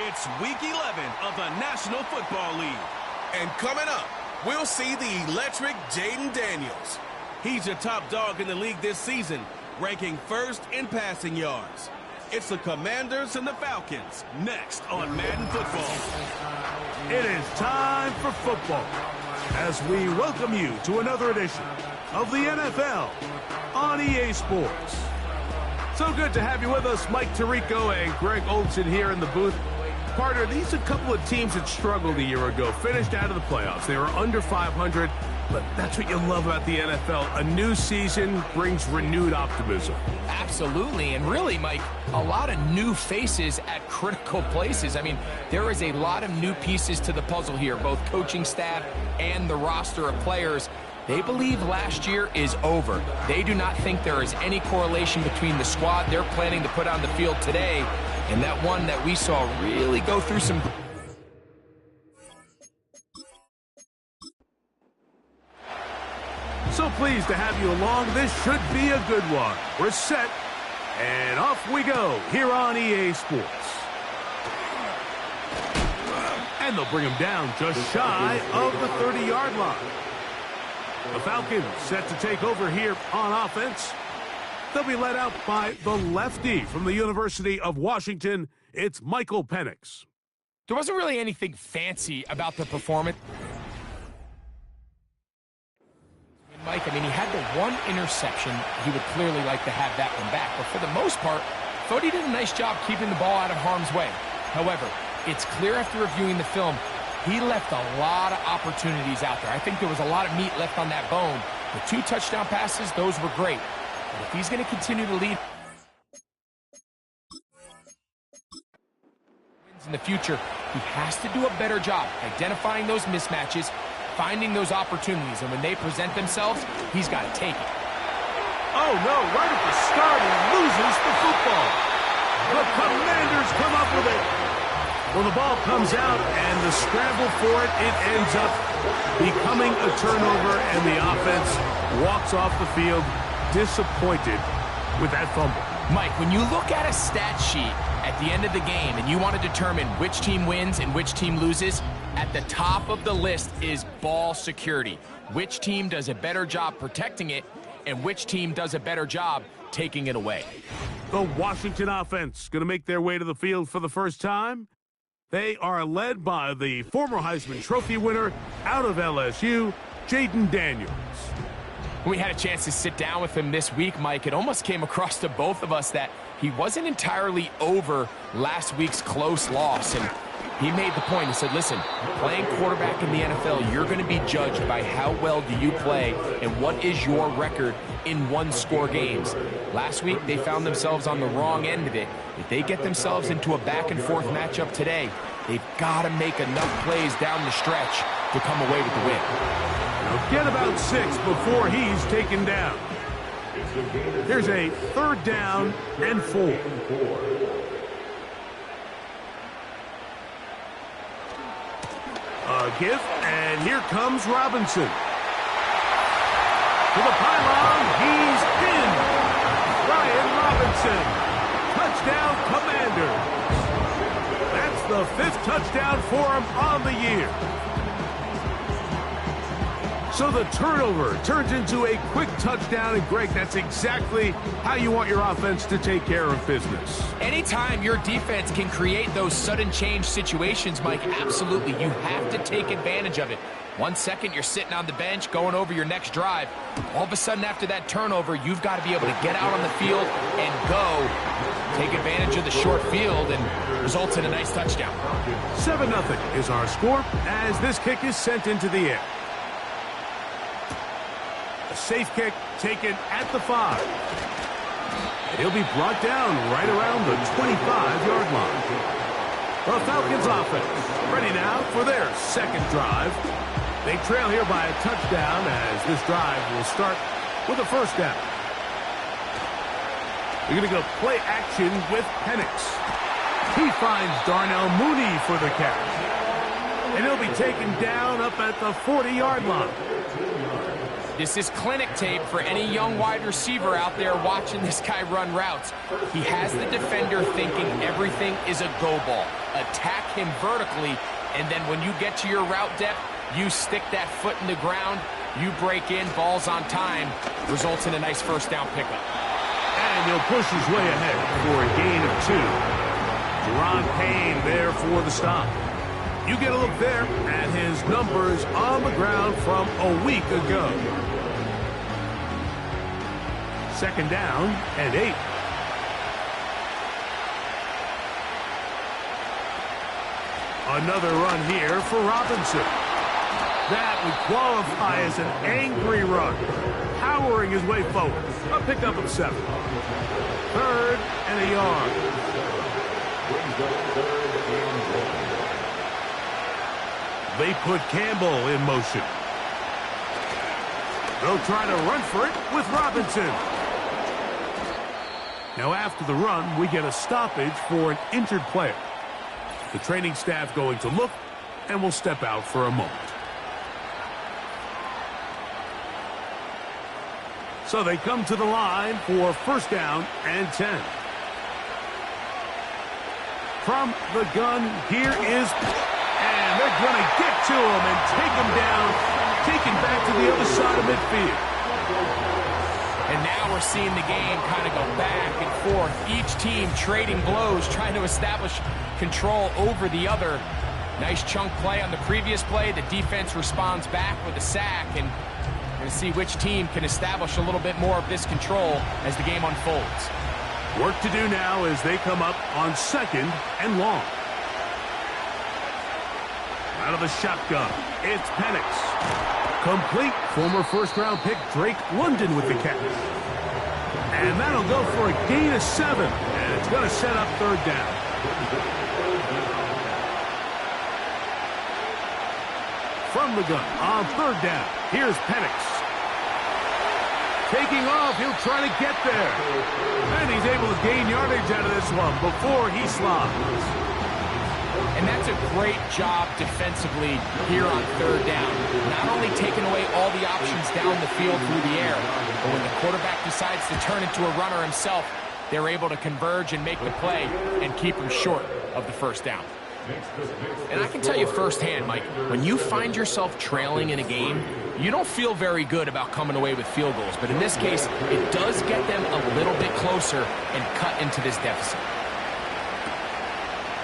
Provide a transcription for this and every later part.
It's Week 11 of the National Football League. And coming up, we'll see the electric Jaden Daniels. He's your top dog in the league this season, ranking first in passing yards. It's the Commanders and the Falcons, next on Madden Football. It is time for football as we welcome you to another edition of the NFL on EA Sports. So good to have you with us, Mike Tirico and Greg Olson here in the booth. Partner, these are a couple of teams that struggled a year ago, finished out of the playoffs. They were under 500, but that's what you love about the NFL. A new season brings renewed optimism. Absolutely, and really, Mike, a lot of new faces at critical places. I mean, there is a lot of new pieces to the puzzle here, both coaching staff and the roster of players. They believe last year is over. They do not think there is any correlation between the squad they're planning to put on the field today and that one that we saw really go through some... So pleased to have you along. This should be a good one. We're set, and off we go here on EA Sports. And they'll bring him down just shy of the 30-yard line. The Falcons set to take over here on offense. They'll be led out by the lefty from the University of Washington. It's Michael Penix. There wasn't really anything fancy about the performance. Mike, I mean, he had the one interception. He would clearly like to have that one back. But for the most part, I thought he did a nice job keeping the ball out of harm's way. However, it's clear after reviewing the film, he left a lot of opportunities out there. I think there was a lot of meat left on that bone. The 2 touchdown passes, those were great. But if he's going to continue to lead in the future, he has to do a better job identifying those mismatches, finding those opportunities, and when they present themselves, he's got to take it. Oh, no, right at the start, he loses the football. The Commanders come up with it. Well, the ball comes out, and the scramble for it, it ends up becoming a turnover, and the offense walks off the field disappointed with that fumble. Mike, when you look at a stat sheet at the end of the game and you want to determine which team wins and which team loses, at the top of the list is ball security. Which team does a better job protecting it and which team does a better job taking it away. The Washington offense going to make their way to the field for the first time. They are led by the former Heisman Trophy winner out of LSU, Jaden Daniels. When we had a chance to sit down with him this week, Mike, it almost came across to both of us that he wasn't entirely over last week's close loss. And he made the point. He said, listen, playing quarterback in the NFL, you're going to be judged by how well do you play and what is your record in one-score games. Last week, they found themselves on the wrong end of it. If they get themselves into a back-and-forth matchup today, they've got to make enough plays down the stretch to come away with the win. They'll get about 6 before he's taken down. Here's a 3rd down and 4. A give, and here comes Robinson. To the pylon, he's in. Brian Robinson. Touchdown, Commanders. That's the 5th touchdown for him on the year. So the turnover turns into a quick touchdown, and Greg, that's exactly how you want your offense to take care of business. Anytime your defense can create those sudden change situations, Mike, absolutely, you have to take advantage of it. 1 second, you're sitting on the bench, going over your next drive. All of a sudden, after that turnover, you've got to be able to get out on the field and go. Take advantage of the short field and results in a nice touchdown. 7-0 is our score as this kick is sent into the air. A safe kick taken at the 5. He'll be brought down right around the 25-yard line. The Falcons offense ready now for their second drive. They trail here by a touchdown as this drive will start with a first down. They're going to go play action with Penix. He finds Darnell Mooney for the catch. And he'll be taken down up at the 40-yard line. This is clinic tape for any young wide receiver out there watching this guy run routes. He has the defender thinking everything is a go ball. Attack him vertically, and then when you get to your route depth, you stick that foot in the ground, you break in, balls on time, results in a nice first down pickup. And he'll push his way ahead for a gain of 2. Jerron Payne there for the stop. You get a look there at his numbers on the ground from a week ago. Second down and 8. Another run here for Robinson. That would qualify as an angry run, powering his way forward. A pickup of 7. 3rd and a yard. They put Campbell in motion. They'll try to run for it with Robinson. Now after the run, we get a stoppage for an injured player. The training staff going to look and will step out for a moment. So they come to the line for first down and 10. From the gun, here is, and they're going to get to him and take him down, taken back to the other side of midfield. And now we're seeing the game kind of go back and forth. Each team trading blows, trying to establish control over the other. Nice chunk play on the previous play. The defense responds back with a sack, and we're going to see which team can establish a little bit more of this control as the game unfolds. Work to do now as they come up on 2nd and long. Out of the shotgun, it's Penix. Complete. Former first-round pick Drake London with the catch. And that'll go for a gain of 7. And it's going to set up 3rd down. From the gun on 3rd down, here's Penix. Taking off, he'll try to get there. And he's able to gain yardage out of this one before he slides. And that's a great job defensively here on 3rd down. Not only taking away all the options down the field through the air, but when the quarterback decides to turn into a runner himself, they're able to converge and make the play and keep him short of the first down. And I can tell you firsthand, Mike, when you find yourself trailing in a game, you don't feel very good about coming away with field goals. But in this case, it does get them a little bit closer and cut into this deficit.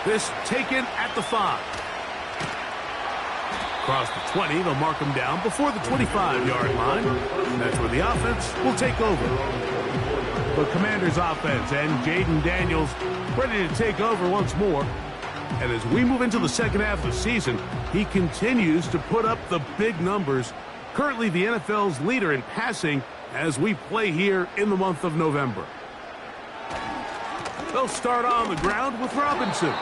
This taken at the 5. Across the 20, they'll mark him down before the 25-yard line. That's where the offense will take over. The Commanders' offense and Jaden Daniels ready to take over once more. And as we move into the second half of the season, he continues to put up the big numbers. Currently the NFL's leader in passing as we play here in the month of November. They'll start on the ground with Robinson.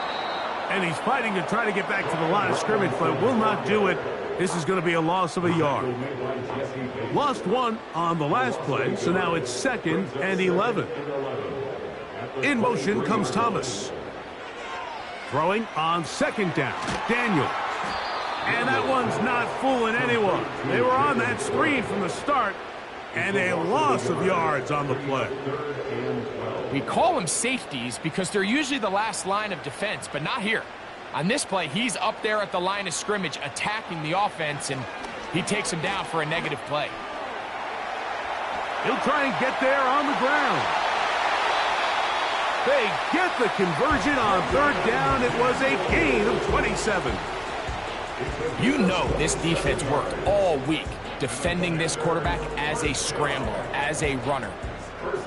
And he's fighting to try to get back to the line of scrimmage, but will not do it. This is going to be a loss of a yard. Lost 1 on the last play, so now it's 2nd and 11. In motion comes Thomas. Throwing on 2nd down, Daniel. And that one's not fooling anyone. They were on that screen from the start, and a loss of yards on the play. We call them safeties because they're usually the last line of defense, but not here. On this play, he's up there at the line of scrimmage attacking the offense, and he takes him down for a negative play. He'll try and get there on the ground. They get the conversion on 3rd down. It was a gain of 27. You know this defense worked all week defending this quarterback as a scrambler, as a runner.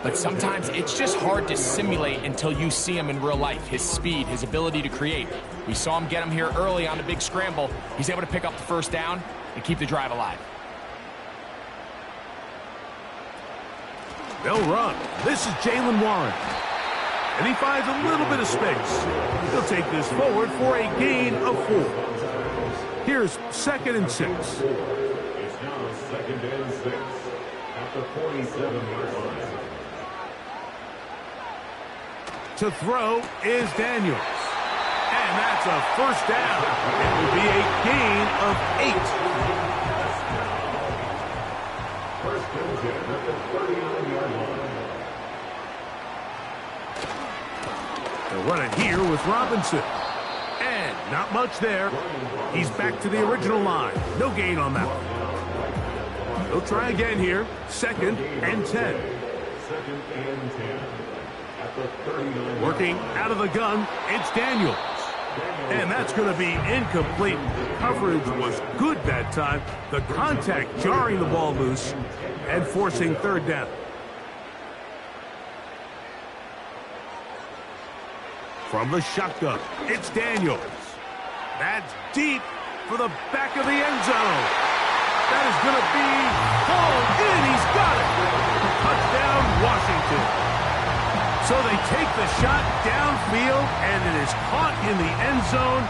But sometimes it's just hard to simulate until you see him in real life. His speed, his ability to create. We saw him get him here early on a big scramble. He's able to pick up the first down and keep the drive alive. They'll run. This is Jaylen Warren. And he finds a little bit of space. He'll take this forward for a gain of 4. Here's 2nd and 6. It's now 2nd and 6 at the 47-yard line. To throw is Daniels. And that's a first down. It will be a gain of 8. First and 10 at the 39-yard line. They'll run it here with Robinson. And not much there. He's back to the original line. No gain on that one. They'll try again here. 2nd and 10. 2nd and 10 at the 39. Working out of the gun, it's Daniels. And that's going to be incomplete. Coverage was good that time. The contact jarring the ball loose and forcing 3rd down. From the shotgun, it's Daniels. That's deep for the back of the end zone. That is going to be hauled in. He's got it. Touchdown, Washington. So they take the shot downfield, and it is caught in the end zone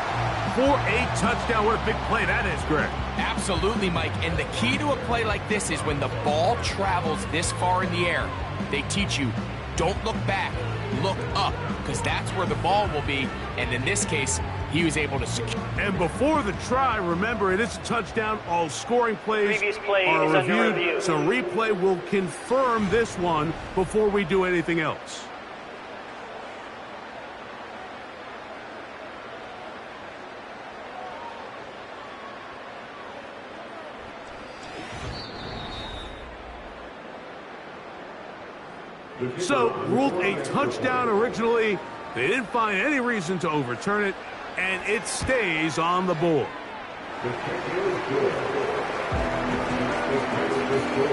for a touchdown. What a big play that is, Greg. Absolutely, Mike. And the key to a play like this is when the ball travels this far in the air, they teach you, don't look back, look up, because that's where the ball will be. And in this case, he was able to secure. And before the try, remember, it is a touchdown. All scoring plays are reviewed, so replay will confirm this one before we do anything else. So, ruled a touchdown originally. They didn't find any reason to overturn it, and it stays on the board. The kick is good. The kick is good.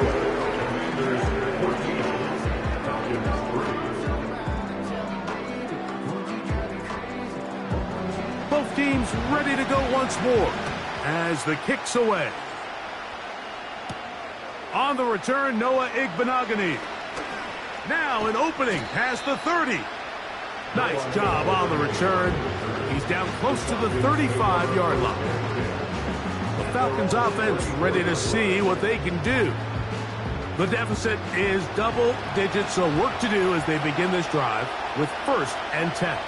Commanders 14, Falcons 3. Both teams ready to go once more as the kick's away. On the return, Noah Igbenogany. Now an opening past the 30. Nice job on the return. He's down close to the 35-yard line. The Falcons offense ready to see what they can do. The deficit is double digits, so work to do as they begin this drive with 1st and 10.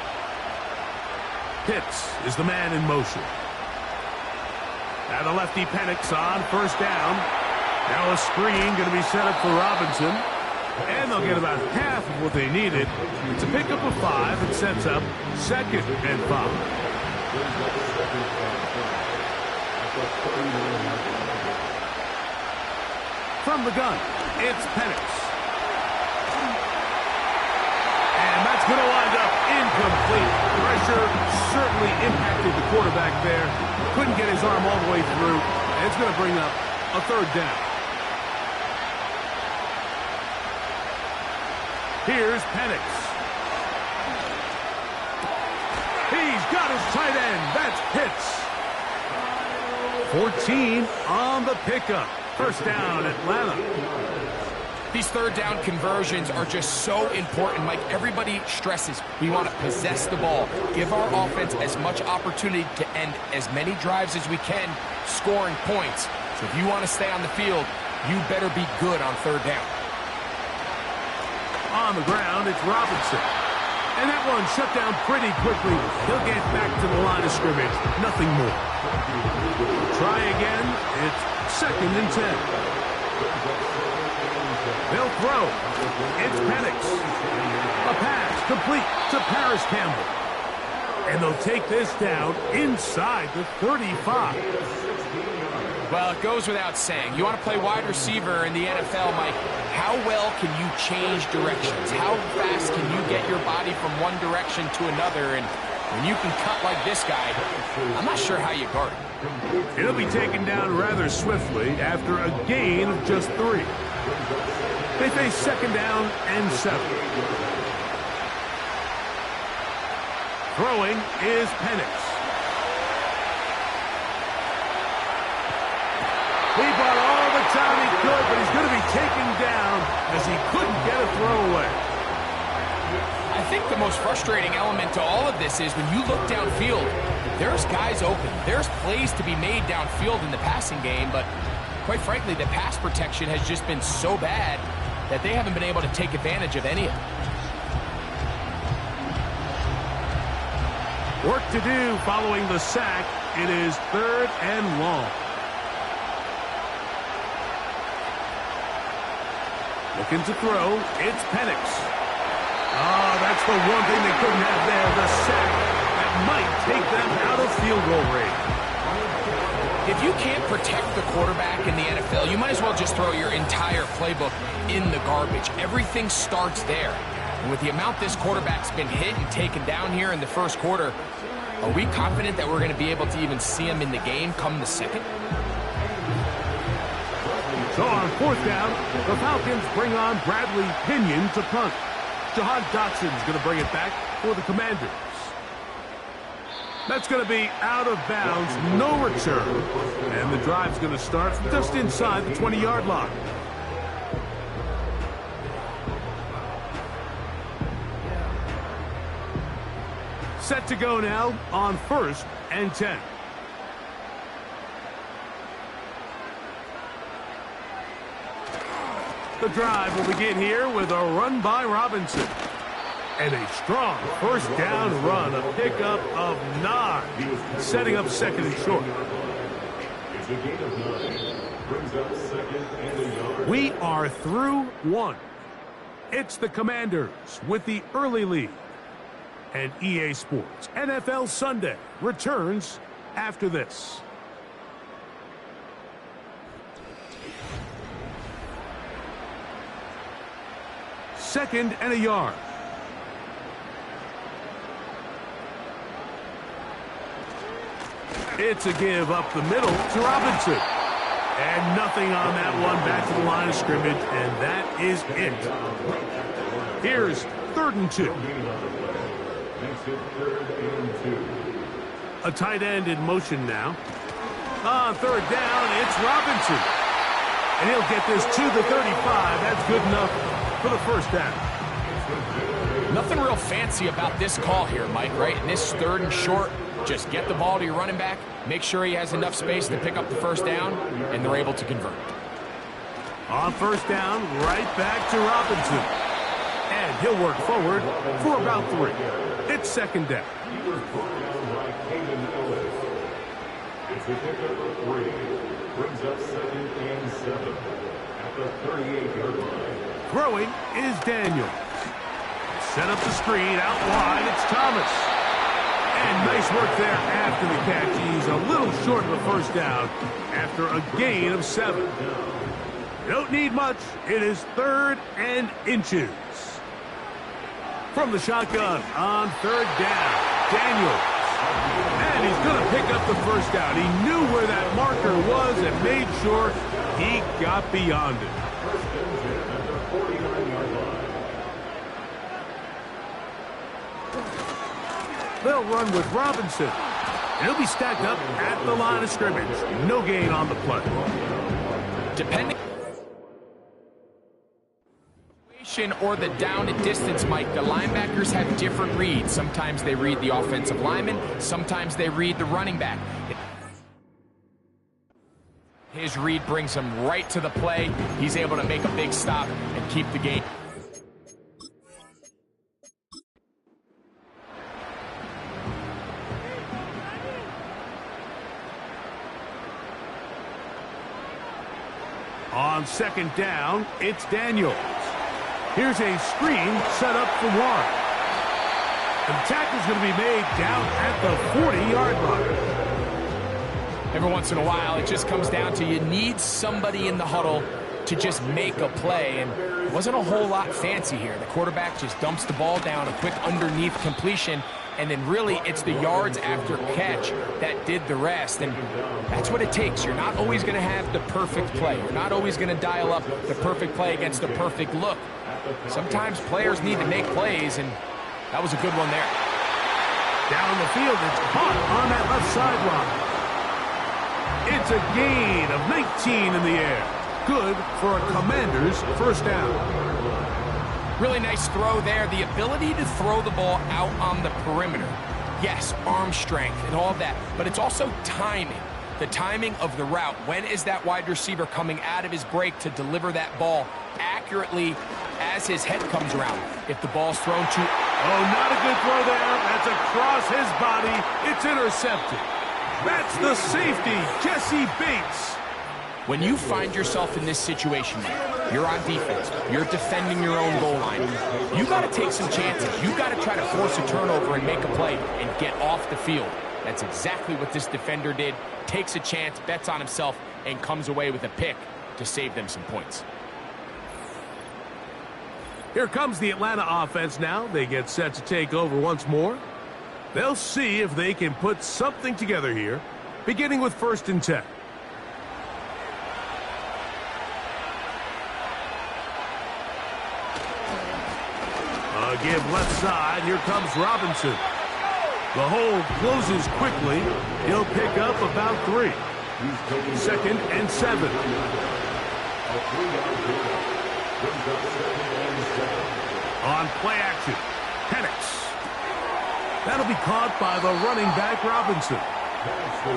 Pitts is the man in motion. Now the lefty Penix on 1st down. Now a screen going to be set up for Robinson. And they'll get about half of what they needed. It's a pickup of 5 and sets up 2nd and 5. From the gun, it's Penix. And that's going to wind up incomplete. Pressure certainly impacted the quarterback there. Couldn't get his arm all the way through. And it's going to bring up a 3rd down. Here's Penix. He's got his tight end. That's Pitts. 14 on the pickup. 1st down, Atlanta. These 3rd down conversions are just so important, Mike. Everybody stresses we want to possess the ball, give our offense as much opportunity to end as many drives as we can, scoring points. So if you want to stay on the field, you better be good on 3rd down. On the ground, it's Robinson. And that one shut down pretty quickly. He'll get back to the line of scrimmage. Nothing more. Try again. It's 2nd and 10. They'll throw. It's Penix. A pass complete to Paris Campbell. And they'll take this down inside the 35. Well, it goes without saying. You want to play wide receiver in the NFL, Mike. How well can you change directions? How fast can you get your body from one direction to another? And when you can cut like this guy, I'm not sure how you guard it. It'll be taken down rather swiftly after a gain of just 3. They face 2nd down and 7. Throwing is Penix. He bought all the time he could, but he's going to be taken down as he couldn't get a throw away. I think think the most frustrating element to all of this is when you look downfield, there's guys open. There's plays to be made downfield in the passing game, but quite frankly, the pass protection has just been so bad that they haven't been able to take advantage of any of it. Work to do following the sack. It is 3rd and long. Looking to throw. It's Penix. Oh, that's the one thing they couldn't have there, the sack that might take them out of field goal range. If you can't protect the quarterback in the NFL, you might as well just throw your entire playbook in the garbage. Everything starts there. And with the amount this quarterback's been hit and taken down here in the first quarter, are we confident that we're going to be able to even see him in the game come the second? So on 4th down, the Falcons bring on Bradley Pinion to punt. Jahan Dotson's going to bring it back for the Commanders. That's going to be out of bounds, no return. And the drive's going to start just inside the 20-yard line. Set to go now on 1st and 10. The drive will begin here with a run by Robinson. And a strong 1st down run, a pickup of 9, setting up 2nd and short. It's a gain of 9. Brings up 2nd and a yard. We are through 1. It's the Commanders with the early lead. And EA Sports NFL Sunday returns after this. Second and a yard. It's a give up the middle to Robinson. And nothing on that one, back to the line of scrimmage, and that is it. Here's 3rd and 2. A tight end in motion now. On 3rd down, it's Robinson. And he'll get this to the 35. That's good enough for the 1st down. Nothing real fancy about this call here, Mike, right? In this 3rd and short, just get the ball to your running back, make sure he has enough space to pick up the 1st down, and they're able to convert. On 1st down, right back to Robinson. And he'll work forward for about 3. It's 2nd down. It's a pickup of 3. Brings up 2nd and 7 at the 38-yard line. Throwing is Daniels. Set up the screen out wide. It's Thomas. And nice work there after the catch. He's a little short of a 1st down after a gain of 7. You don't need much. It is 3rd and inches. From the shotgun on 3rd down, Daniels. And he's going to pick up the 1st down. He knew where that marker was and made sure he got beyond it. They'll run with Robinson. And he'll be stacked up at the line of scrimmage. No gain on the play. Depending or the down and distance, Mike, the linebackers have different reads. Sometimes they read the offensive lineman. Sometimes they read the running back. His read brings him right to the play. He's able to make a big stop and keep the game. On 2nd down, it's Daniels. Here's a screen set up for 1. And the tackle's going to be made down at the 40-yard line. Every once in a while, it just comes down to you need somebody in the huddle to just make a play. And it wasn't a whole lot fancy here. The quarterback just dumps the ball down, a quick underneath completion, and then really it's the yards after catch that did the rest. And that's what it takes. You're not always going to have the perfect play. You're not always going to dial up the perfect play against the perfect look. Sometimes players need to make plays, and that was a good one there. Down the field, it's caught on that left sideline. It's a gain of 19 in the air. Good for a Commander's 1st down. Really nice throw there. The ability to throw the ball out on the perimeter. Yes, arm strength and all of that, but it's also timing. The timing of the route. When is that wide receiver coming out of his break to deliver that ball accurately as his head comes around? If the ball's thrown too... Oh, not a good throw there. That's across his body. It's intercepted. That's the safety, Jesse Bates. When you find yourself in this situation, you're on defense, you're defending your own goal line, you got to take some chances. You got to try to force a turnover and make a play and get off the field. That's exactly what this defender did. Takes a chance, bets on himself, and comes away with a pick to save them some points. Here comes the Atlanta offense now. They get set to take over once more. They'll see if they can put something together here, beginning with 1st and 10. Give left side. Here comes Robinson. The hole closes quickly. He'll pick up about 3. 2nd and 7. On play action, Penix. That'll be caught by the running back, Robinson.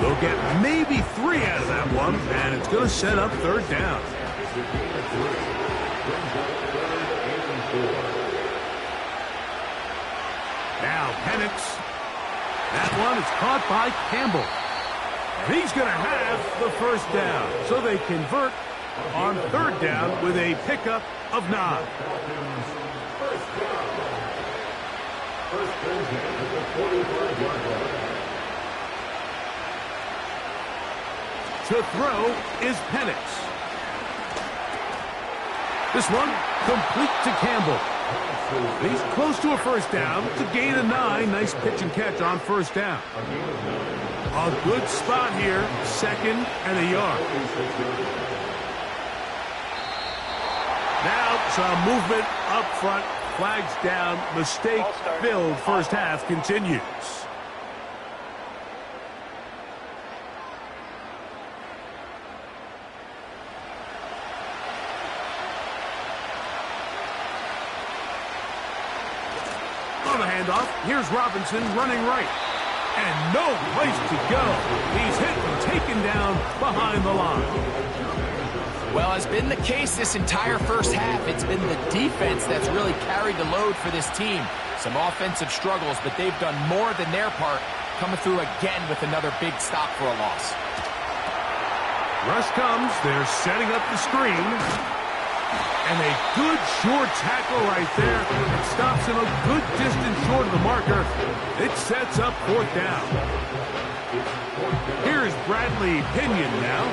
They'll get maybe 3 out of that one, and it's going to set up 3rd down. Now Penix. That one is caught by Campbell. And he's going to have the 1st down. So they convert on 3rd down with a pickup of 9. To throw is Penix. This one complete to Campbell. He's close to a 1st down to gain a 9. Nice pitch and catch on 1st down. A good spot here, 2nd and a yard. Now some movement up front. Flags down. Mistake-filled 1st half continues. On the handoff, here's Robinson running right. And no place to go. He's hit and taken down behind the line. Well, as been the case this entire 1st half, it's been the defense that's really carried the load for this team. Some offensive struggles, but they've done more than their part, coming through again with another big stop for a loss. Rush comes. They're setting up the screen. And a good short tackle right there. It stops him a good distance short of the marker. It sets up 4th down. Here's Bradley Pinion now.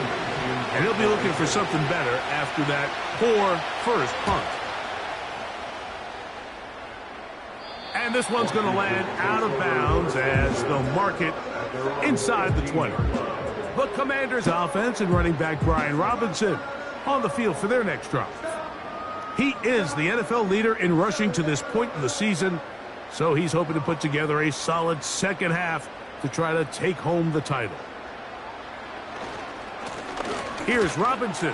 And he'll be looking for something better after that poor 1st punt. And this one's going to land out of bounds as they'll mark it inside the 20. The Commanders' offense and running back Brian Robinson on the field for their next drive. He is the NFL leader in rushing to this point in the season, so he's hoping to put together a solid 2nd half to try to take home the title. Here's Robinson.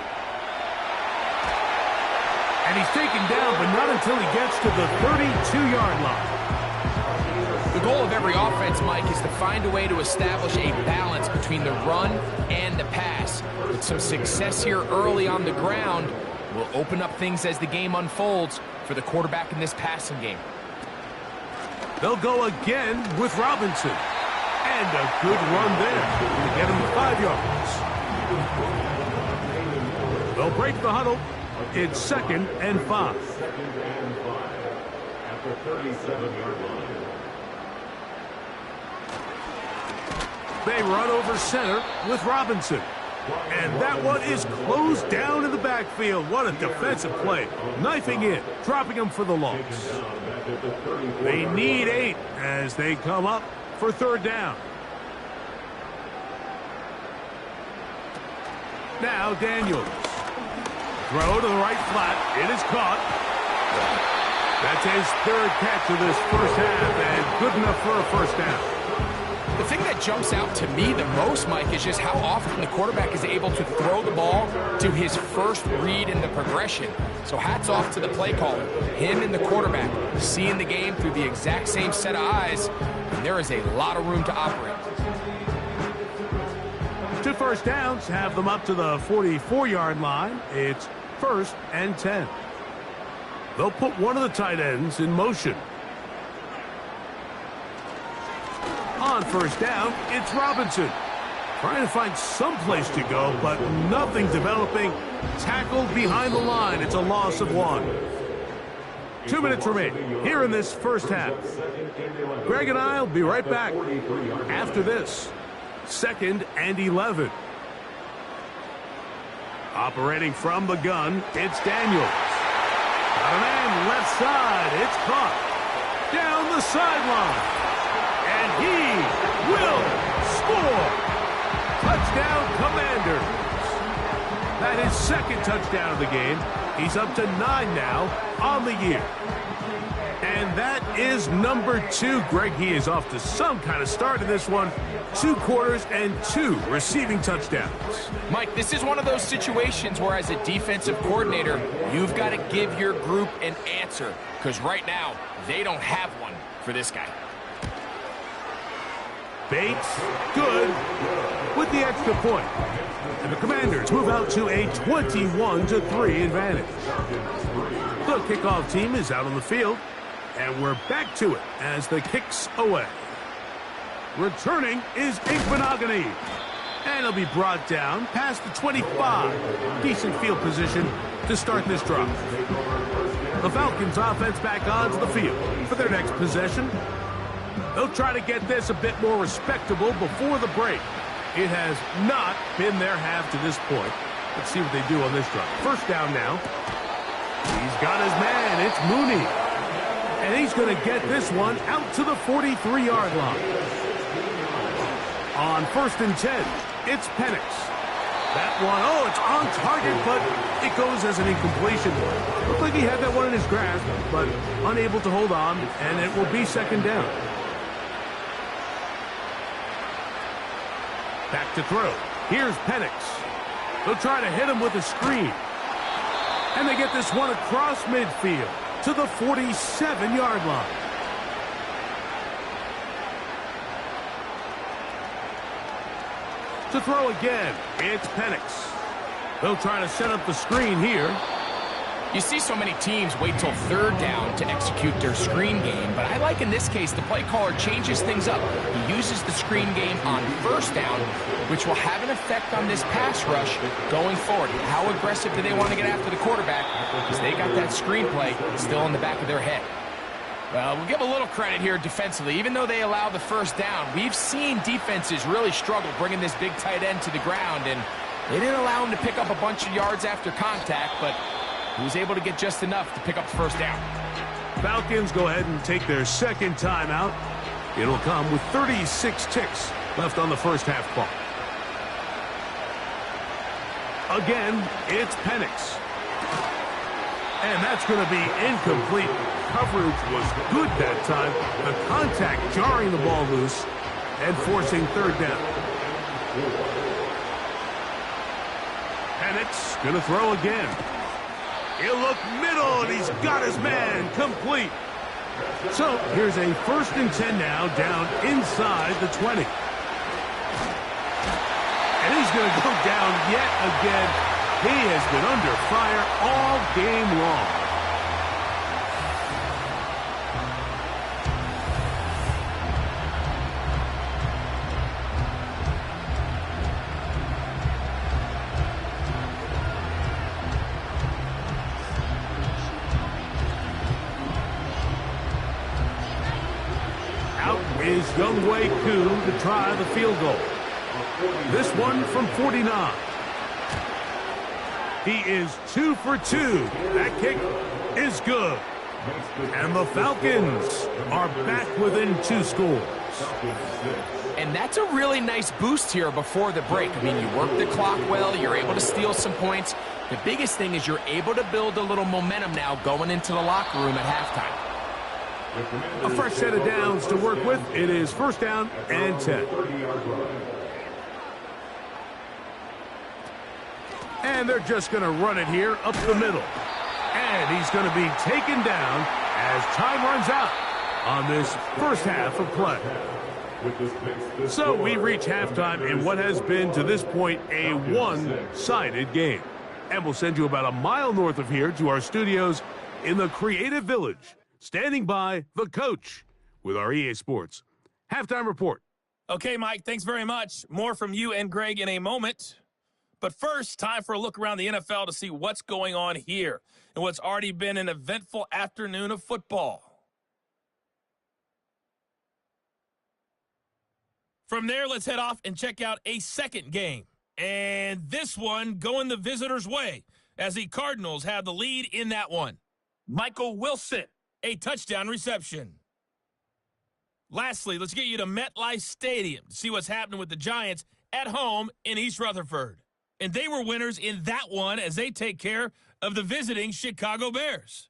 And he's taken down, but not until he gets to the 32-yard line. The goal of every offense, Mike, is to find a way to establish a balance between the run and the pass. With some success here early on the ground, will open up things as the game unfolds for the quarterback in this passing game. They'll go again with Robinson. And a good run there to get him 5 yards. They'll break the huddle. It's 2nd and 5. 2nd and 5 at the 37-yard line. They run over center with Robinson. And that one is closed down in the backfield. What a defensive play. Knifing in, dropping him for the loss. They need 8 as they come up for 3rd down. Now Daniels. Throw to the right flat. It is caught. That's his 3rd catch of this 1st half, and good enough for a 1st down. The thing that jumps out to me the most, Mike, is just how often the quarterback is able to throw the ball to his first read in the progression. So hats off to the play caller. Him and the quarterback seeing the game through the exact same set of eyes, and there is a lot of room to operate. 2 first downs, have them up to the 44-yard line. It's 1st and 10. They'll put one of the tight ends in motion. On 1st down, it's Robinson. Trying to find some place to go, but nothing developing. Tackled behind the line. It's a loss of 1. 2 minutes remaining here in this first half. Greg and I will be right back after this. 2nd and 11. Operating from the gun, it's Daniels. Got a man left side. It's caught. Down the sideline. And he will score. Touchdown, Commanders. That is 2nd touchdown of the game. He's up to 9 now on the year. And that is number 2. Greg, he is off to some kind of start in this one. 2 quarters and 2 receiving touchdowns. Mike, this is one of those situations where as a defensive coordinator, you've got to give your group an answer. Because right now, they don't have one for this guy. Bates, good, with the extra point. And the Commanders move out to a 21-3 advantage. The kickoff team is out on the field, and we're back to it as the kick's away. Returning is Inkmanogany, and he'll be brought down past the 25. Decent field position to start this drive. The Falcons offense back onto the field for their next possession. They'll try to get this a bit more respectable before the break. It has not been their half to this point. Let's see what they do on this drive. 1st down now. He's got his man. It's Mooney. And he's going to get this one out to the 43-yard line. On 1st and 10, it's Penix. That one, oh, it's on target, but it goes as an incompletion. Looked like he had that one in his grasp, but unable to hold on, and it will be 2nd down. Back to throw. Here's Penix. They'll try to hit him with a screen. And they get this one across midfield to the 47-yard line. To throw again, it's Penix. They'll try to set up the screen here. You see so many teams wait till 3rd down to execute their screen game, but I like in this case the play caller changes things up. He uses the screen game on 1st down, which will have an effect on this pass rush going forward. How aggressive do they want to get after the quarterback? Because they got that screen play still in the back of their head. Well, we'll give a little credit here defensively. Even though they allow the 1st down, we've seen defenses really struggle bringing this big tight end to the ground, and they didn't allow him to pick up a bunch of yards after contact, but he was able to get just enough to pick up the 1st down. Falcons go ahead and take their 2nd timeout. It'll come with 36 ticks left on the first half clock. Again, it's Penix. And that's going to be incomplete. Coverage was good that time. The contact jarring the ball loose and forcing 3rd down. Penix going to throw again. He'll look middle, and he's got his man complete. So here's a 1st and 10 now, down inside the 20. And he's going to go down yet again. He has been under fire all game long. Is Younghoe Koo to try the field goal. This one from 49. He is 2 for 2. That kick is good. And the Falcons are back within 2 scores. And that's a really nice boost here before the break. I mean, you work the clock well. You're able to steal some points. The biggest thing is you're able to build a little momentum now going into the locker room at halftime. A fresh set of downs to work with. It is first down and 10. And they're just going to run it here up the middle. And he's going to be taken down as time runs out on this first half of play. So we reach halftime in what has been, to this point, a one-sided game. And we'll send you about a mile north of here to our studios in the Creative Village. Standing by, the coach with our EA Sports Halftime Report. Okay, Mike, thanks very much. More from you and Greg in a moment. But first, time for a look around the NFL to see what's going on here and what's already been an eventful afternoon of football. From there, let's head off and check out a second game. And this one going the visitors' way as the Cardinals have the lead in that one. Michael Wilson, a touchdown reception. Lastly, let's get you to MetLife Stadium to see what's happening with the Giants at home in East Rutherford. And they were winners in that one as they take care of the visiting Chicago Bears.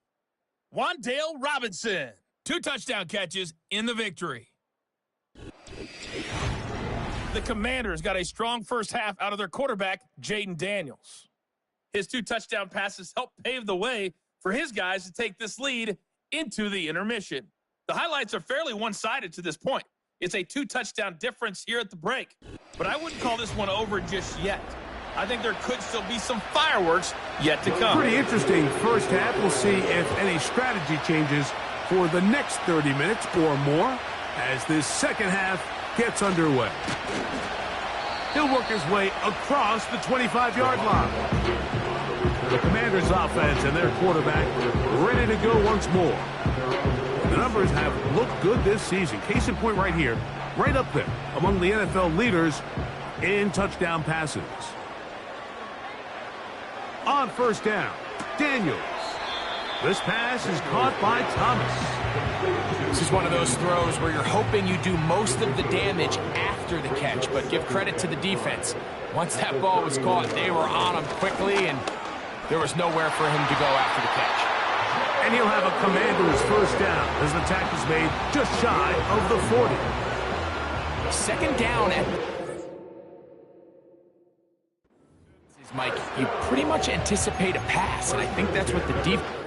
Wan'Dale Robinson, 2 touchdown catches in the victory. The Commanders got a strong first half out of their quarterback, Jaden Daniels. His 2 touchdown passes helped pave the way for his guys to take this lead into the intermission. The highlights are fairly one-sided to this point. It's a 2 touchdown difference here at the break. But I wouldn't call this one over just yet. I think there could still be some fireworks yet to come. Pretty interesting first half. We'll see if any strategy changes for the next 30 minutes or more as this second half gets underway. He'll work his way across the 25-yard line. The Commanders' offense and their quarterback ready to go once more. The numbers have looked good this season. Case in point right here, right up there among the NFL leaders in touchdown passes. On first down, Daniels. This pass is caught by Thomas. This is one of those throws where you're hoping you do most of the damage after the catch, but give credit to the defense. Once that ball was caught, they were on him quickly, and there was nowhere for him to go after the catch. And he'll have a Commander's first down as the tackle is made just shy of the 40. Second down at... Mike, you pretty much anticipate a pass, and I think that's what the defense...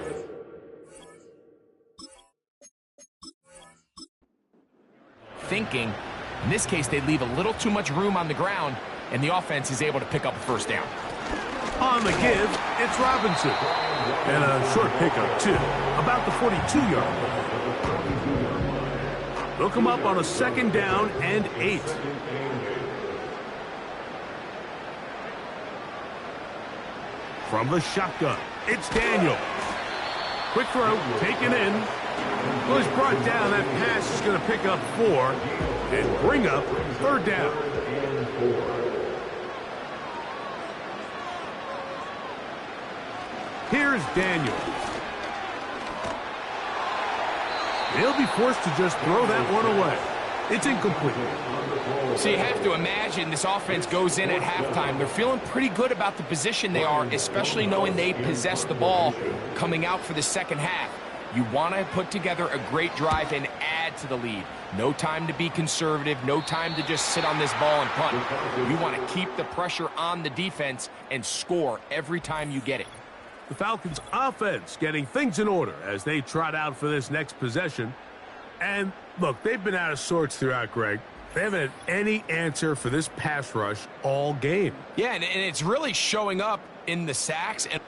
thinking. In this case, they leave a little too much room on the ground, and the offense is able to pick up a first down. On the give, it's Robinson. And a short pickup, too, about the 42-yard line. They'll come up on a second down and 8. From the shotgun, it's Daniel. Quick throw, taken in. Well, he's brought down. That pass is going to pick up 4 and bring up third down. Here's Daniel. They'll be forced to just throw that one away. It's incomplete. So you have to imagine this offense goes in at halftime. They're feeling pretty good about the position they are, especially knowing they possess the ball coming out for the second half. You want to put together a great drive and add to the lead. No time to be conservative, no time to just sit on this ball and punt. You want to keep the pressure on the defense and score every time you get it. The Falcons' offense getting things in order as they trot out for this next possession. And, look, they've been out of sorts throughout, Greg. They haven't had any answer for this pass rush all game. Yeah, and it's really showing up in the sacks and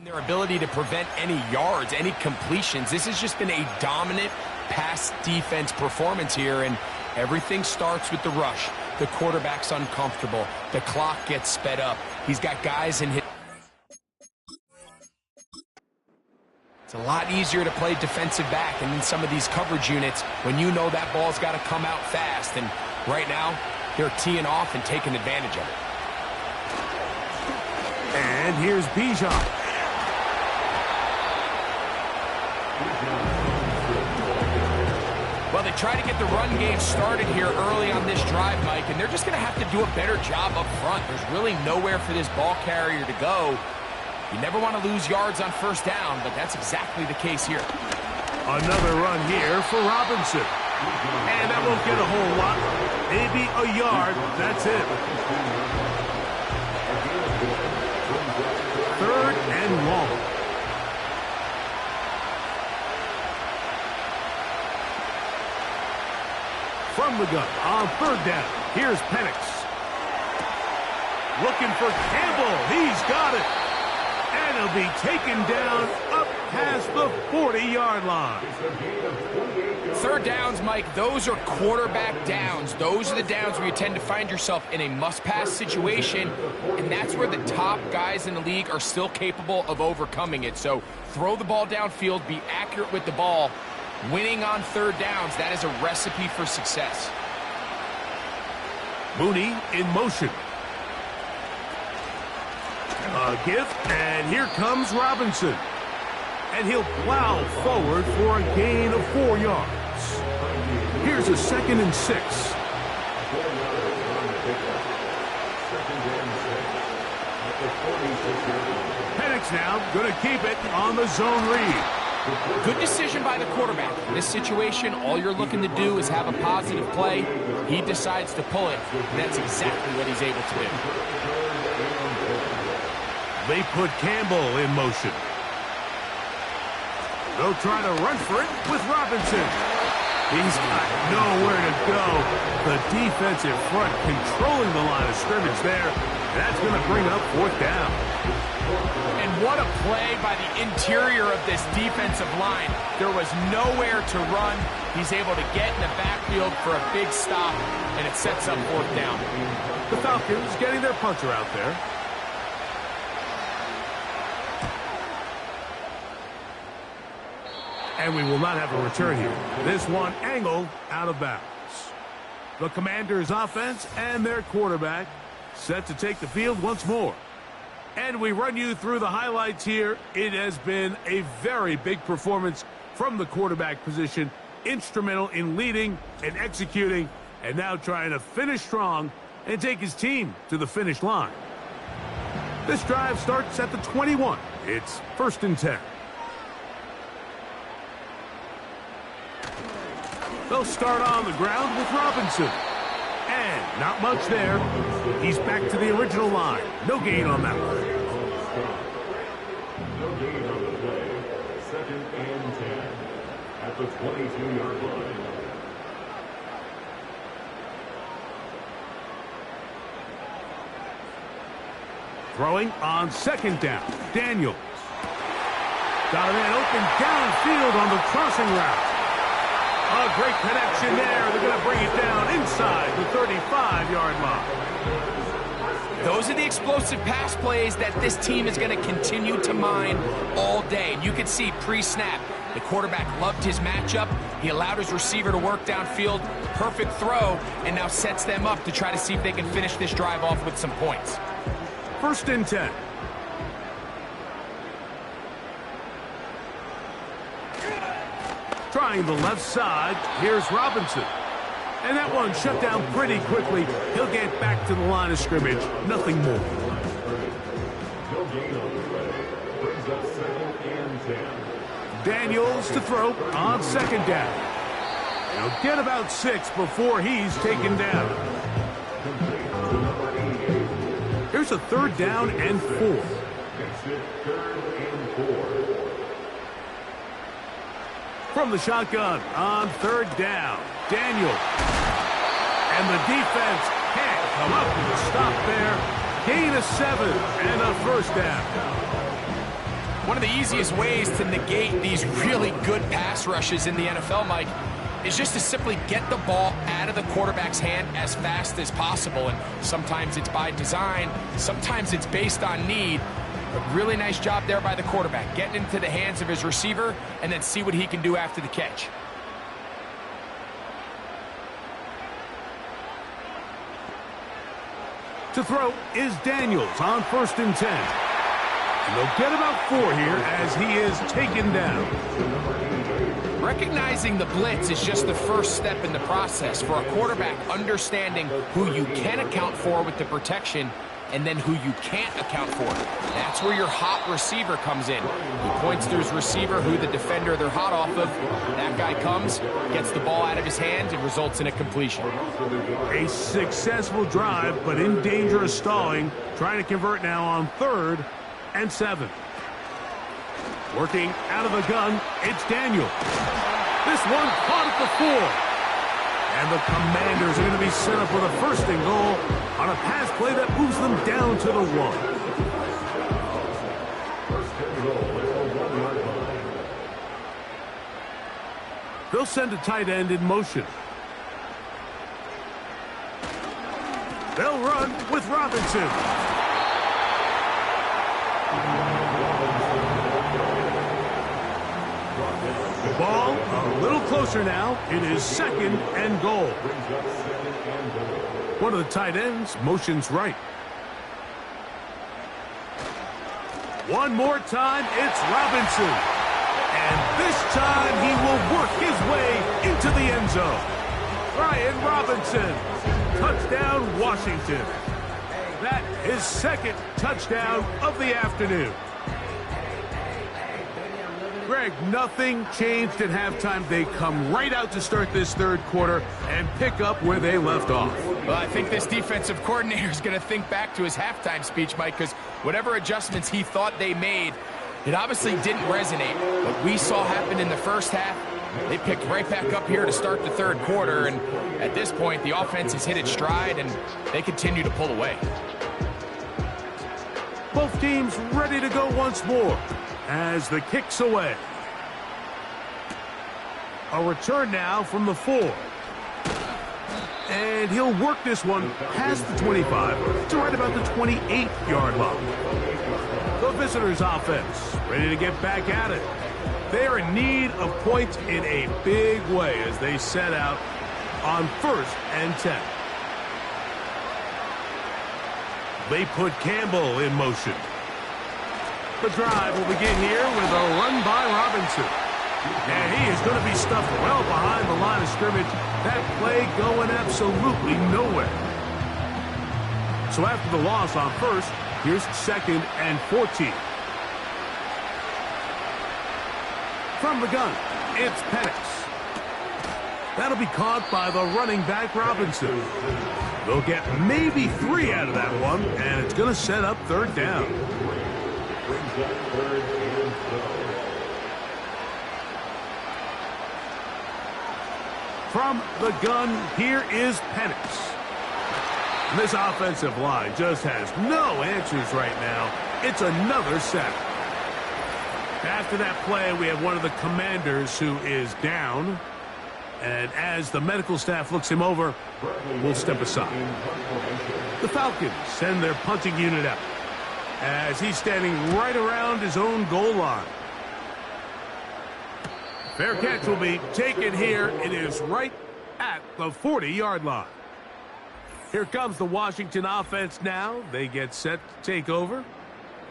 their ability to prevent any yards, any completions. This has just been a dominant pass defense performance here, and everything starts with the rush. The quarterback's uncomfortable. The clock gets sped up. He's got guys in his... It's a lot easier to play defensive back and in some of these coverage units when you know that ball's got to come out fast. And right now, they're teeing off and taking advantage of it. And here's Bijan. Well, they try to get the run game started here early on this drive, Mike, and they're just going to have to do a better job up front. There's really nowhere for this ball carrier to go. You never want to lose yards on first down, but that's exactly the case here. Another run here for Robinson. And that won't get a whole lot. Maybe a yard. That's it. 3rd and long. From the gun on 3rd down. Here's Penix. Looking for Campbell. He's got it. And he'll be taken down up past the 40-yard line. 3rd downs, Mike, those are quarterback downs. Those are the downs where you tend to find yourself in a must-pass situation, and that's where the top guys in the league are still capable of overcoming it. So throw the ball downfield, be accurate with the ball. Winning on 3rd downs, that is a recipe for success. Mooney in motion. A give, and here comes Robinson. And he'll plow forward for a gain of 4 yards. Here's a 2nd and 6. Penix now going to keep it on the zone read. Good decision by the quarterback. In this situation, all you're looking to do is have a positive play. He decides to pull it, and that's exactly what he's able to do. They put Campbell in motion. They'll try to run for it with Robinson. He's got nowhere to go. The defensive front controlling the line of scrimmage there. That's going to bring up 4th down. And what a play by the interior of this defensive line. There was nowhere to run. He's able to get in the backfield for a big stop, and it sets up 4th down. The Falcons getting their punter out there. And we will not have a return here. This one angled out of bounds. The Commanders' offense and their quarterback set to take the field once more. And we run you through the highlights here. It has been a very big performance from the quarterback position. Instrumental in leading and executing, and now trying to finish strong and take his team to the finish line. This drive starts at the 21. It's 1st and 10. They'll start on the ground with Robinson. And not much there. He's back to the original line. No gain on that one. No gain on the play. 2nd and 10 at the 22-yard line. Throwing on 2nd down. Daniels. Got a man open downfield on the crossing route. A great connection there. They're going to bring it down inside the 35-yard line. Those are the explosive pass plays that this team is going to continue to mine all day. And you can see pre-snap, the quarterback loved his matchup. He allowed his receiver to work downfield. Perfect throw, and now sets them up to try to see if they can finish this drive off with some points. 1st and 10. Trying the left side, here's Robinson. And that one shut down pretty quickly. He'll get back to the line of scrimmage. Nothing more. No gain on the play. Brings up 2nd and 10. Daniels to throw on 2nd down. He'll get about 6 before he's taken down. Here's a 3rd down and 4. Makes it 3rd and 4. From the shotgun on 3rd down, Daniel. And the defense can't come up with a stop there. Gain of 7 and a 1st down. One of the easiest ways to negate these really good pass rushes in the NFL, Mike, is just to simply get the ball out of the quarterback's hand as fast as possible. And sometimes it's by design, sometimes it's based on need. But really nice job there by the quarterback, getting into the hands of his receiver and then see what he can do after the catch. To throw is Daniels on 1st and 10. And they'll get about 4 here as he is taken down. Recognizing the blitz is just the first step in the process for a quarterback, understanding who you can account for with the protection and then who you can't account for. That's where your hot receiver comes in. He points to his receiver, who the defender they're hot off of. That guy comes, gets the ball out of his hands, and results in a completion. A successful drive, but in danger of stalling. Trying to convert now on 3rd and 7. Working out of the gun, it's Daniel. This one caught at the 4. And the Commanders are going to be set up with a 1st and goal on a pass play that moves them down to the 1. They'll send a tight end in motion. They'll run with Robinson. Ball a little closer now. It is 2nd and goal. One of the tight ends motions right. One more time, it's Robinson. And this time he will work his way into the end zone. Brian Robinson. Touchdown, Washington. That is 2nd touchdown of the afternoon. Greg, nothing changed at halftime. They come right out to start this 3rd quarter and pick up where they left off. Well, I think this defensive coordinator is going to think back to his halftime speech, Mike, because whatever adjustments he thought they made, it obviously didn't resonate. What we saw happen in the first half, they picked right back up here to start the 3rd quarter, and at this point, the offense has hit its stride, and they continue to pull away. Both teams ready to go once more as the kick's away. A return now from the 4. And he'll work this one past the 25 to right about the 28-yard line. The visitors' offense ready to get back at it. They are in need of points in a big way as they set out on 1st and 10. They put Campbell in motion. The drive will begin here with a run by Robinson. And he is going to be stuffed well behind the line of scrimmage. That play going absolutely nowhere. So after the loss on 1st, here's 2nd and 14. From the gun, it's Penix. That'll be caught by the running back Robinson. They'll get maybe 3 out of that one, and it's going to set up 3rd down. From the gun, here is Penix. This offensive line just has no answers right now. It's another sack. After that play, we have one of the Commanders who is down. And as the medical staff looks him over, we'll step aside. The Falcons send their punting unit out as he's standing right around his own goal line. Fair catch will be taken here. It is right at the 40-yard line. Here comes the Washington offense now. They get set to take over.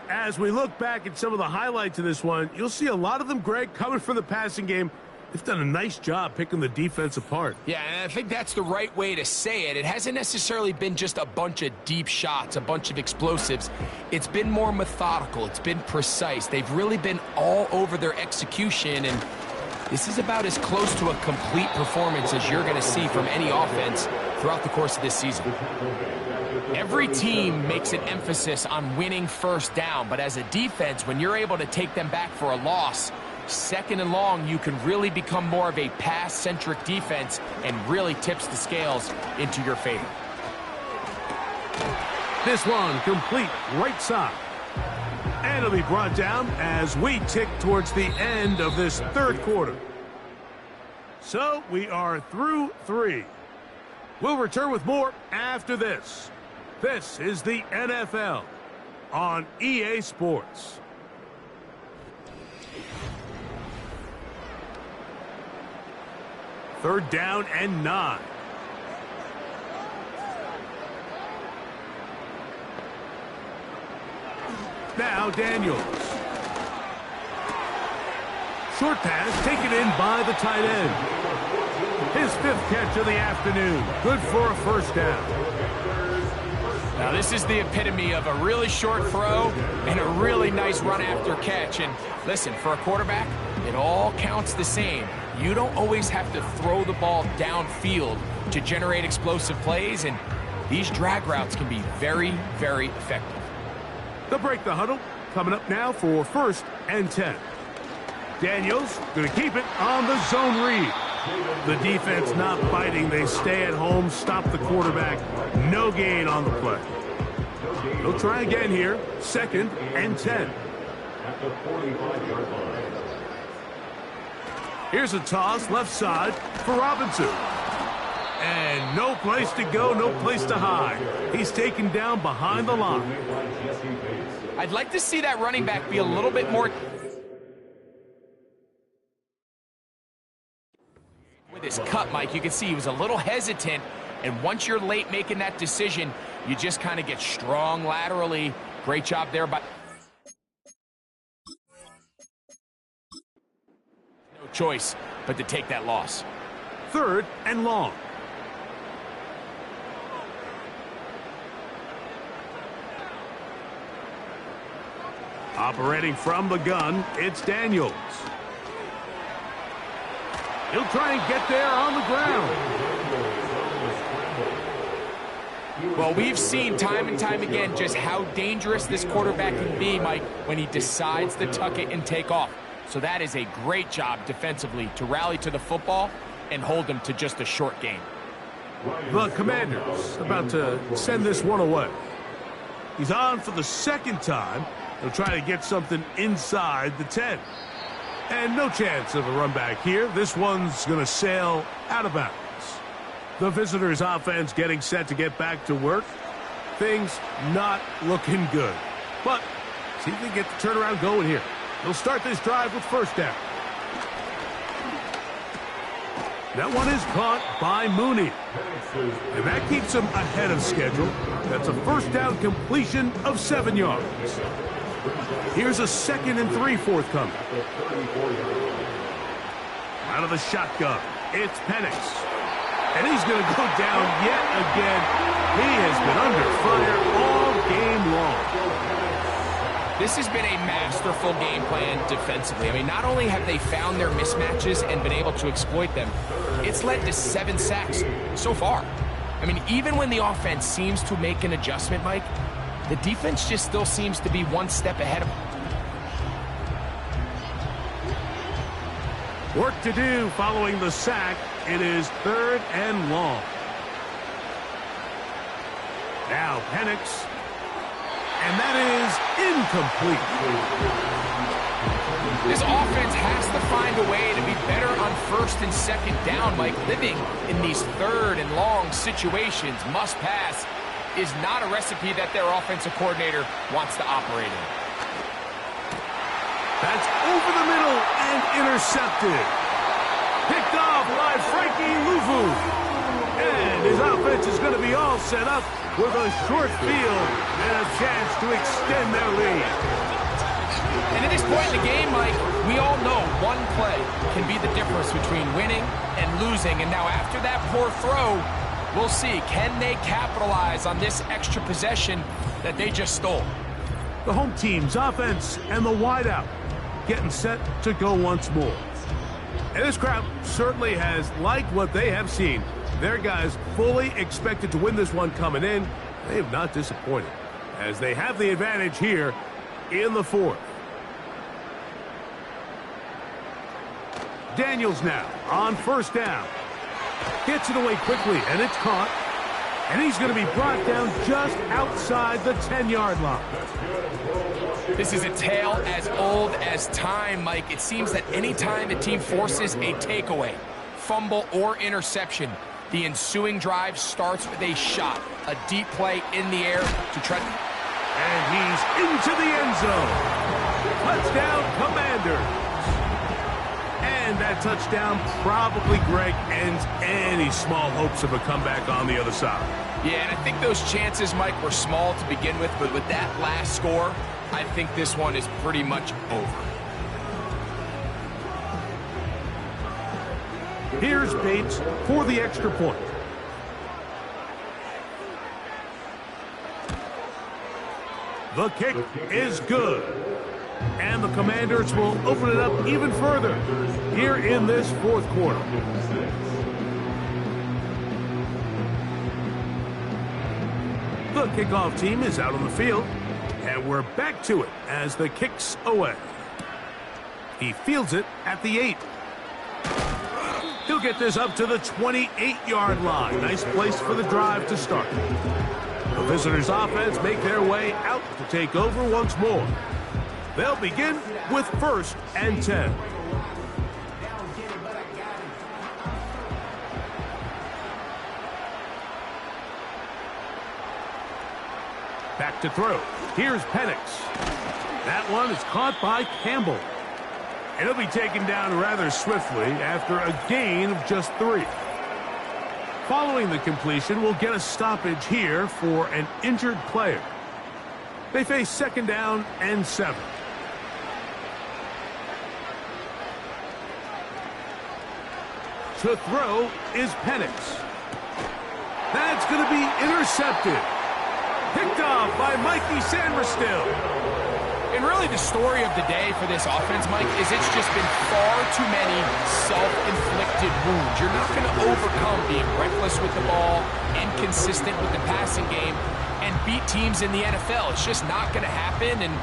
As we look back at some of the highlights of this one, you'll see a lot of them, Greg, coming from the passing game. They've done a nice job picking the defense apart. Yeah, and I think that's the right way to say it. It hasn't necessarily been just a bunch of deep shots, a bunch of explosives. It's been more methodical. It's been precise. They've really been all over their execution, and this is about as close to a complete performance as you're going to see from any offense throughout the course of this season. Every team makes an emphasis on winning first down, but as a defense, when you're able to take them back for a loss, 2nd and long, you can really become more of a pass-centric defense and really tips the scales into your favor. This one complete right side. And it'll be brought down as we tick towards the end of this 3rd quarter. So we are through 3. We'll return with more after this. This is the NFL on EA Sports. Third down and 9. Now Daniels. Short pass taken in by the tight end. His 5th catch of the afternoon. Good for a first down. Now this is the epitome of a really short throw and a really nice run after catch. And listen, for a quarterback, it all counts the same. You don't always have to throw the ball downfield to generate explosive plays, and these drag routes can be very, very effective. They'll break the huddle. Coming up now for 1st and 10. Daniels going to keep it on the zone read. The defense not biting. They stay at home, stop the quarterback. No gain on the play. They'll try again here. 2nd and 10. At the 45-yard line. Here's a toss left side for Robinson. And no place to go, no place to hide. He's taken down behind the line. I'd like to see that running back be a little bit more with his cut, Mike. You can see he was a little hesitant, and once you're late making that decision, you just kind of get strong laterally. Great job there by no choice but to take that loss. 3rd and long. Operating from the gun, it's Daniels. He'll try and get there on the ground. Well, we've seen time and time again just how dangerous this quarterback can be, Mike, when he decides to tuck it and take off. So that is a great job defensively to rally to the football and hold them to just a short game. The Commanders about to send this one away. He's on for the 2nd time. He'll try to get something inside the 10. And no chance of a run back here. This one's going to sail out of bounds. The visitors' offense getting set to get back to work. Things not looking good. But see if they get the turnaround going here. They'll start this drive with 1st down. That one is caught by Mooney. And that keeps him ahead of schedule. That's a 1st down completion of 7 yards. Here's a 2nd and 3 forthcoming. Out of the shotgun, it's Penix. And he's going to go down yet again. He has been under fire all game long. This has been a masterful game plan defensively. I mean, not only have they found their mismatches and been able to exploit them, it's led to 7 sacks so far. I mean, even when the offense seems to make an adjustment, Mike, the defense just still seems to be one step ahead of them. Work to do following the sack. It is 3rd and long. Now Penix. And that is incomplete. This offense has to find a way to be better on 1st and 2nd down, Mike. Living in these 3rd and long situations, must pass, is not a recipe that their offensive coordinator wants to operate in. That's over the middle and intercepted. Picked off by Frankie Luvu. And his offense is going to be all set up with a short field and a chance to extend their lead. And at this point in the game, Mike, we all know one play can be the difference between winning and losing. And now after that poor throw, we'll see, can they capitalize on this extra possession that they just stole? The home team's offense and the wideout getting set to go once more. And this crowd certainly has liked what they have seen. Their guys fully expected to win this one coming in. They have not disappointed as they have the advantage here in the 4th. Daniels now on 1st down. Gets it away quickly, and it's caught. And he's going to be brought down just outside the 10-yard line. This is a tale as old as time, Mike. It seems that any time a team forces a takeaway, fumble, or interception, the ensuing drive starts with a shot, a deep play in the air to try. And he's into the end zone. Touchdown, Commanders. And that touchdown probably, Greg, ends any small hopes of a comeback on the other side. Yeah, and I think those chances, Mike, were small to begin with, but with that last score, I think this one is pretty much over. Here's Bates for the extra point. The kick is good. And the Commanders will open it up even further here in this fourth quarter. The kickoff team is out on the field, and we're back to it as the kick's away. He fields it at the 8. He'll get this up to the 28-yard line. Nice place for the drive to start. The visitors' offense make their way out to take over once more. They'll begin with 1st and 10. Back to throw. Here's Penix. That one is caught by Campbell. And he'll be taken down rather swiftly after a gain of just 3. Following the completion, we'll get a stoppage here for an injured player. They face 2nd down and 7. To throw is Penix. That's going to be intercepted. Picked off by Mikey Sandberstill. And really the story of the day for this offense, Mike, is it's just been far too many self-inflicted wounds. You're not going to overcome being reckless with the ball, inconsistent with the passing game, and beat teams in the NFL. It's just not going to happen, and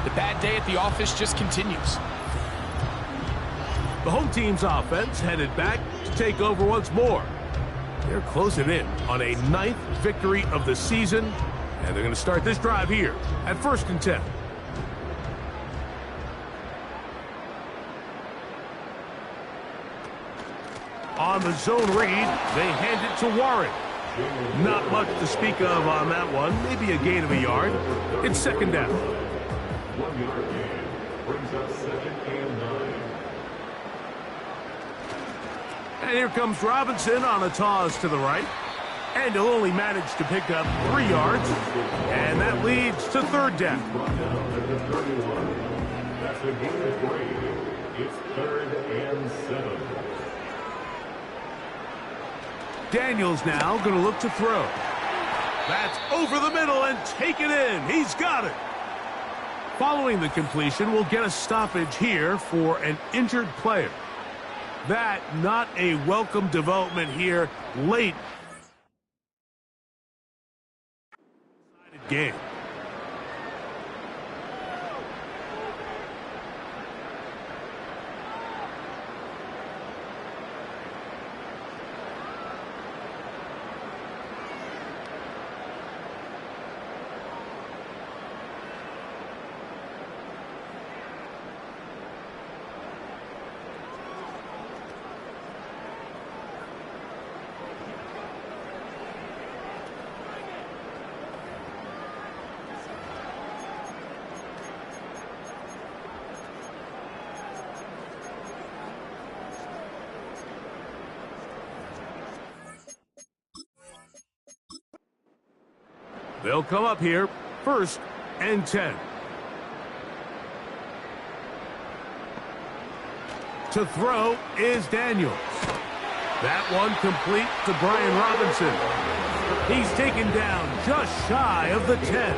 the bad day at the office just continues. The home team's offense headed back to take over once more. They're closing in on a 9th victory of the season, and they're going to start this drive here at 1st and 10. On the zone read, they hand it to Warren. Not much to speak of on that one. Maybe a gain of a yard. It's 2nd down. 1-yard gain brings up 2nd and 9. And here comes Robinson on a toss to the right. And he'll only manage to pick up 3 yards. And that leads to 3rd down. That's a gain of 3. It's 3rd and 7. Daniels now going to look to throw. That's over the middle and take it in. He's got it. Following the completion, we'll get a stoppage here for an injured player. That not a welcome development here late game. They'll come up here, 1st and 10. To throw is Daniels. That one complete to Brian Robinson. He's taken down just shy of the 10.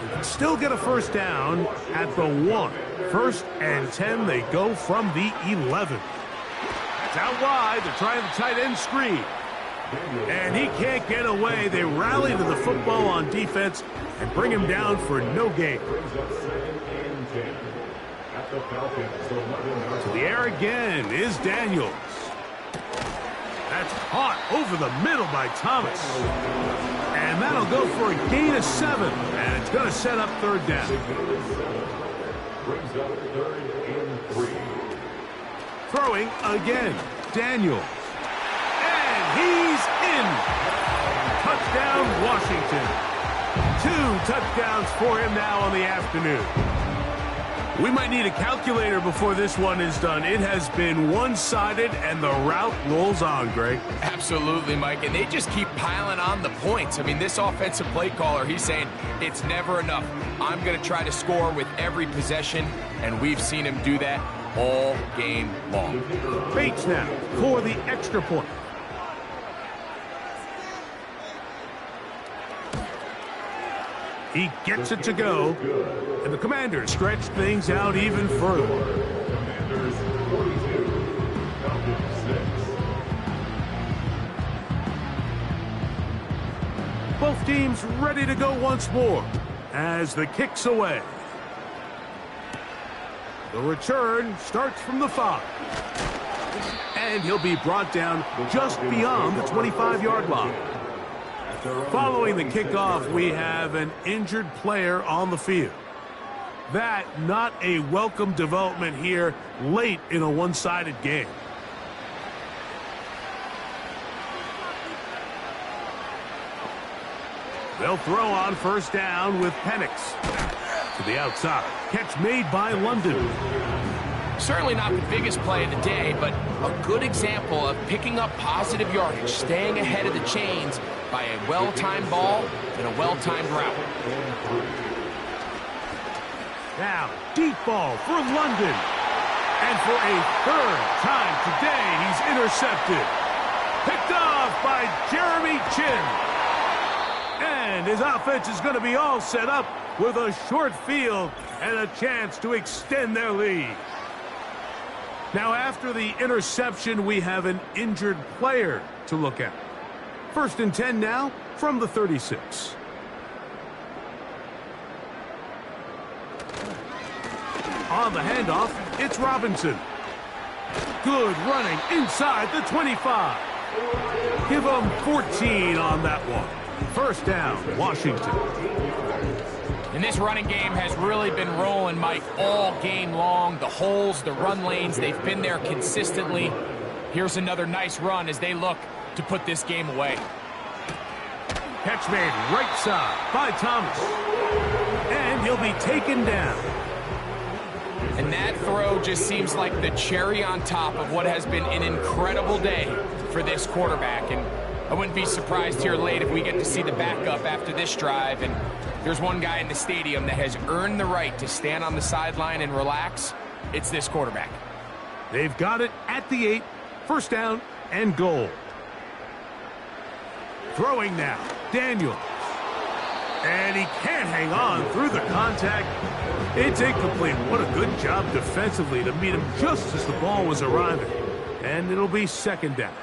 They can still get a 1st down at the 1. 1st and 10, they go from the 11. That's out wide. They're trying the tight end screen. And he can't get away. They rally to the football on defense and bring him down for no gain. To the air again is Daniels. That's caught over the middle by Thomas. And that'll go for a gain of 7. And it's going to set up 3rd down. Brings up 3rd and 3. Throwing again, Daniels. He's in. Touchdown, Washington. 2 touchdowns for him now on the afternoon. We might need a calculator before this one is done. It has been one-sided, and the route rolls on, Greg. Absolutely, Mike, and they just keep piling on the points. I mean, this offensive play caller, he's saying it's never enough. I'm going to try to score with every possession, and we've seen him do that all game long. Bates now for the extra point. He gets it to go, and the Commanders stretch things out even further. Commanders 42, Falcons 6. Both teams ready to go once more as the kick's away. The return starts from the 5. And he'll be brought down just beyond the 25-yard line. Following the kickoff, we have an injured player on the field. That not a welcome development here late in a one-sided game. They'll throw on first down with Penix. To the outside. Catch made by London. Certainly not the biggest play of the day, but a good example of picking up positive yardage, staying ahead of the chains by a well-timed ball and a well-timed route. Now, deep ball for London. And for a third time today, he's intercepted. Picked off by Jeremy Chin. And his offense is going to be all set up with a short field and a chance to extend their lead. Now, after the interception, we have an injured player to look at. 1st and 10 now from the 36. On the handoff, it's Robinson. Good running inside the 25. Give him 14 on that one. 1st down, Washington. And this running game has really been rolling, Mike, all game long. The holes, the run lanes, they've been there consistently. Here's another nice run as they look to put this game away. Catch made right side by Thomas. And he'll be taken down. And that throw just seems like the cherry on top of what has been an incredible day for this quarterback. And I wouldn't be surprised here late if we get to see the backup after this drive. And there's one guy in the stadium that has earned the right to stand on the sideline and relax. It's this quarterback. They've got it at the 8. 1st down and goal. Throwing now, Daniel. And he can't hang on through the contact. It's incomplete. What a good job defensively to meet him just as the ball was arriving. And it'll be 2nd down.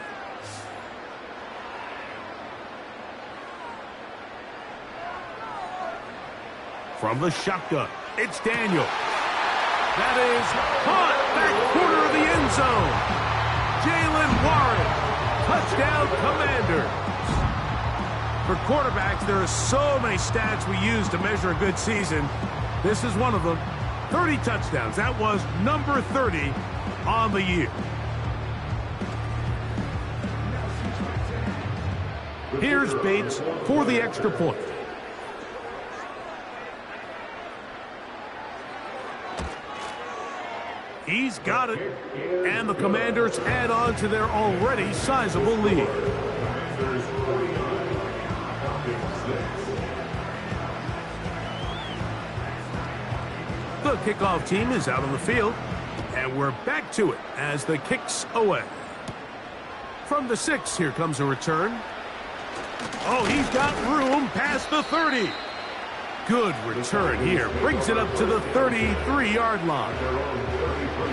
From the shotgun, it's Daniel. That is caught back corner of the end zone. Jalen Warren, touchdown Commanders. For quarterbacks, there are so many stats we use to measure a good season. This is one of them. 30 touchdowns. That was number 30 on the year. Here's Bates for the extra point. He's got it. And the Commanders add on to their already sizable lead. The kickoff team is out on the field. And we're back to it as the kick's away. From the 6, here comes a return. Oh, he's got room past the 30. Good return here. Brings it up to the 33-yard line.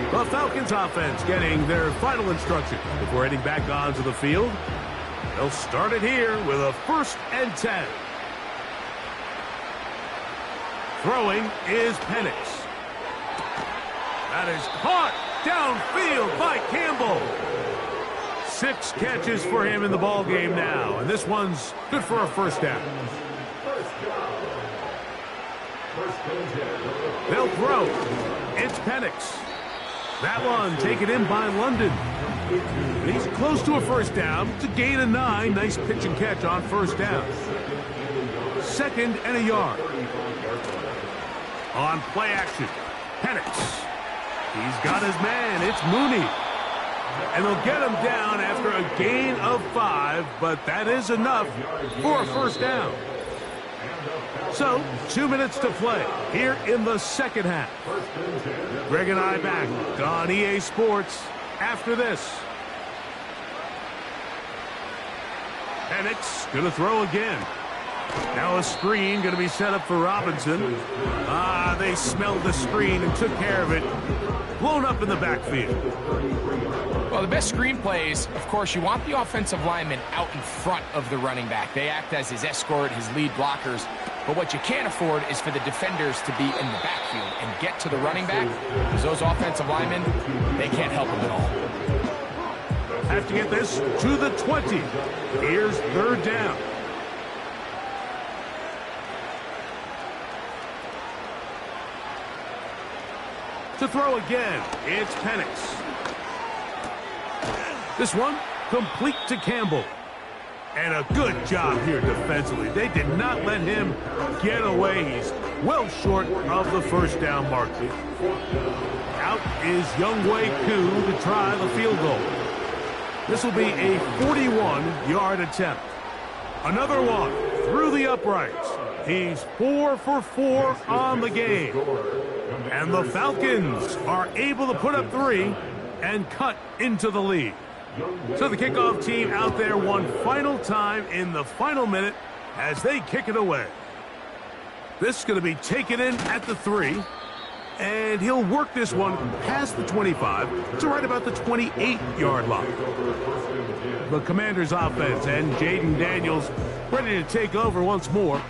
The Falcons offense getting their final instruction before heading back onto the field. They'll start it here with a 1st and 10. Throwing is Penix. That is caught downfield by Campbell. 6 catches for him in the ball game now, and this one's good for a 1st down. They'll throw. It's Penix. That one taken in by London. He's close to a 1st down. To gain a 9. Nice pitch and catch on 1st down. 2nd and a yard. On play action, Penix. He's got his man. It's Mooney. And they'll get him down after a gain of 5, but that is enough for a first down. So, 2 minutes to play here in the second half. Greg and I back on EA Sports after this. Penix going to throw again. Now a screen going to be set up for Robinson. They smelled the screen and took care of it. Blown up in the backfield. Well, the best screen plays, of course, you want the offensive lineman out in front of the running back. They act as his escort, his lead blockers. But what you can't afford is for the defenders to be in the backfield and get to the running back, because those offensive linemen, they can't help him at all. Have to get this to the 20. Here's third down. To throw again, it's Penix. This one, complete to Campbell. And a good job here defensively. They did not let him get away. He's well short of the first down marker. Out is Younghoe Koo to try the field goal. This will be a 41-yard attempt. Another one through the uprights. He's 4 for 4 on the game. And the Falcons are able to put up 3 and cut into the lead. So the kickoff team out there one final time in the final minute as they kick it away. This is going to be taken in at the 3. And he'll work this one past the 25 to right about the 28-yard line. The Commanders' offense and Jaden Daniels ready to take over once more.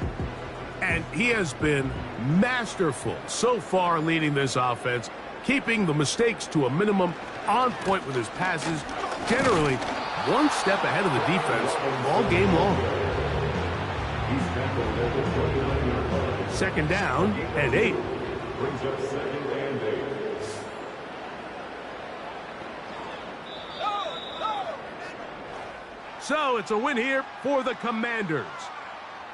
And he has been masterful so far leading this offense, keeping the mistakes to a minimum, on point with his passes, generally one step ahead of the defense all game long. Second down and 8. Brings up 2nd and 8. So it's a win here for the Commanders.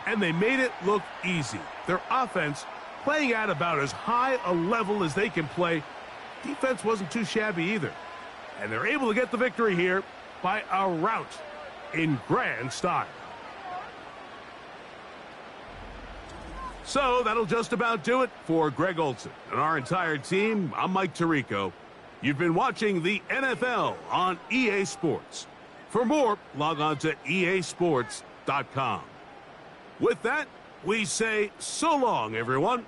And they made it look easy. Their offense playing at about as high a level as they can play. Defense wasn't too shabby either. And they're able to get the victory here by a rout in grand style. So that'll just about do it for Greg Olson and our entire team. I'm Mike Tirico. You've been watching the NFL on EA Sports. For more, log on to easports.com. With that, we say so long, everyone.